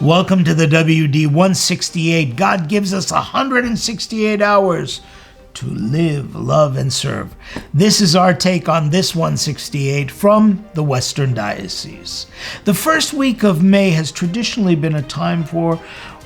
Welcome to the WD168. God gives us 168 hours to live, love, and serve. This is our take on this 168 from the Western Diocese. The first week of May has traditionally been a time for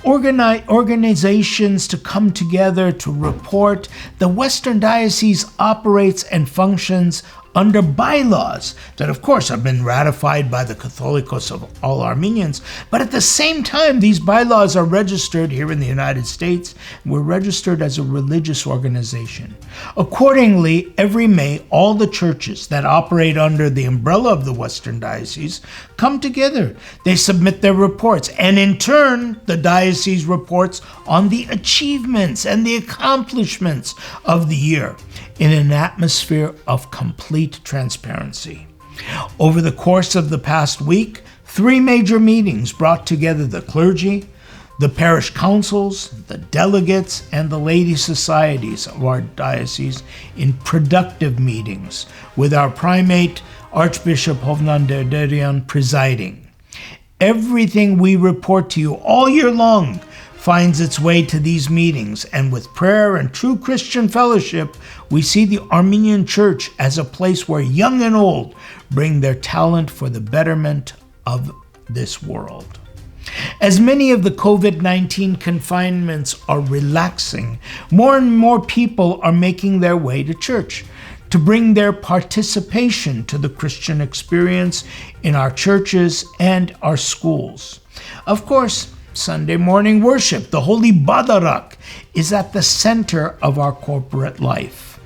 organizations to come together to report. The Western Diocese operates and functions under bylaws that, of course, have been ratified by the Catholicos of all Armenians. But at the same time, these bylaws are registered here in the United States. We're registered as a religious organization. Accordingly, every May, all the churches that operate under the umbrella of the Western Diocese come together. They submit their reports, and in turn, the diocese reports on the achievements and the accomplishments of the year in an atmosphere of complete transparency. Over the course of the past week, 3 major meetings brought together the clergy, the parish councils, the delegates, and the lady societies of our diocese in productive meetings, with our primate, Archbishop Hovnan Derderian, presiding. Everything we report to you all year long finds its way to these meetings, and with prayer and true Christian fellowship, we see the Armenian Church as a place where young and old bring their talent for the betterment of this world. As many of the COVID-19 confinements are relaxing, more and more people are making their way to church to bring their participation to the Christian experience in our churches and our schools. Of course, Sunday morning worship, the Holy BATTERED, is at the center of our corporate life.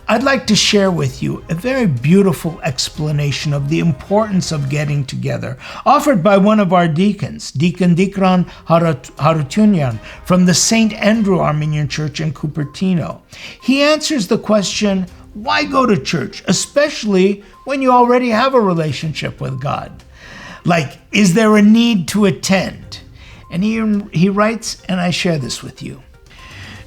I'd like to share with you a very beautiful explanation of the importance of getting together, offered by one of our deacons, Deacon DIKRAN Harutyunyan, from the St. Andrew Armenian Church in Cupertino. He answers the question, why go to church, especially when you already have a relationship with God? Like, is there a need to attend? And he writes, and I share this with you.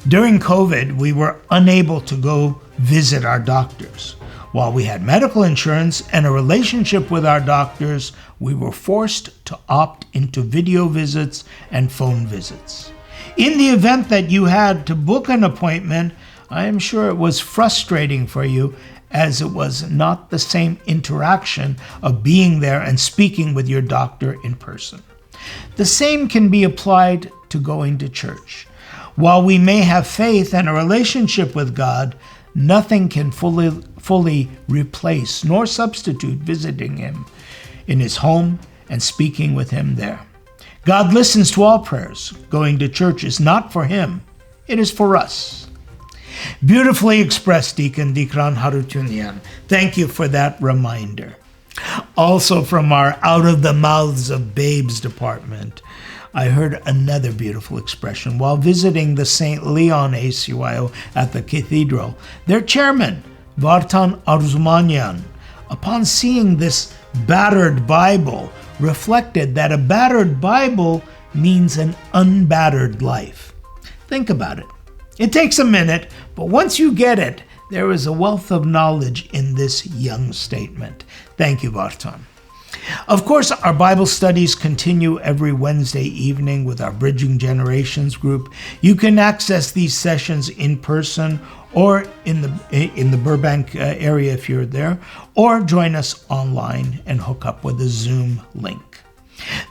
During COVID, we were unable to go visit our doctors. While we had medical insurance and a relationship with our doctors, we were forced to opt into video visits and phone visits. In the event that you had to book an appointment, I am sure it was frustrating for you, as it was not the same interaction of being there and speaking with your doctor in person. The same can be applied to going to church. While we may have faith and a relationship with God, nothing can fully replace nor substitute visiting Him in His home and speaking with Him there. God listens to all prayers. Going to church is not for Him, it is for us. Beautifully expressed, Deacon DIKRAN Harutyunyan. Thank you for that reminder. Also from our Out of the Mouths of Babes department, I heard another beautiful expression while visiting the St. Leon ACYO at the cathedral. Their chairman, Vartan Arzumanyan, upon seeing this battered Bible, reflected that a battered Bible means an unbattered life. Think about it. It takes a minute, but once you get it, there is a wealth of knowledge in this young statement. Thank you, Vartan. Of course, our Bible studies continue every Wednesday evening with our Bridging Generations group. You can access these sessions in person or in the Burbank area if you're there, or join us online and hook up with a Zoom link.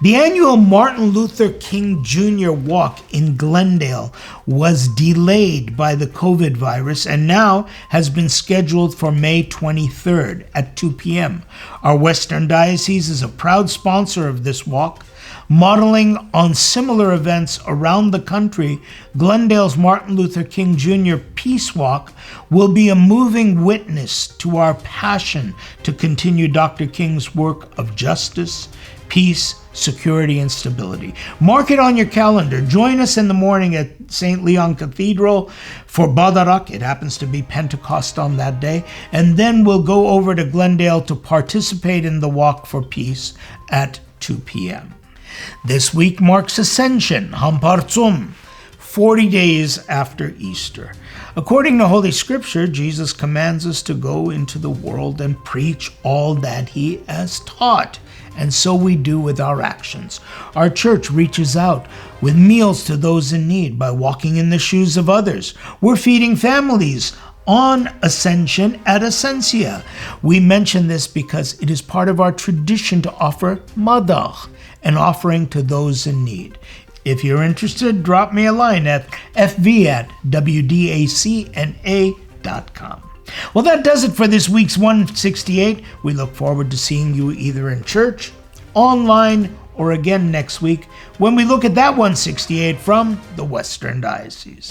The annual Martin Luther King Jr. walk in Glendale was delayed by the COVID virus and now has been scheduled for May 23rd at 2 p.m. Our Western Diocese is a proud sponsor of this walk. Modeling on similar events around the country, Glendale's Martin Luther King Jr. Peace Walk will be a moving witness to our passion to continue Dr. King's work of justice, peace, security, and stability. Mark it on your calendar. Join us in the morning at St. Leon Cathedral for BATTERED. It happens to be Pentecost on that day. And then we'll go over to Glendale to participate in the Walk for Peace at 2 p.m. This week marks Ascension, Hampartsum, 40 days after Easter. According to Holy Scripture, Jesus commands us to go into the world and preach all that he has taught. And so we do with our actions. Our church reaches out with meals to those in need by walking in the shoes of others. We're feeding families on Ascension at Ascensia. We mention this because it is part of our tradition to offer madach, an offering to those in need. If you're interested, drop me a line at fv@wdacna.com. Well, that does it for this week's 168. We look forward to seeing you either in church, online, or again next week when we look at that 168 from the Western Diocese.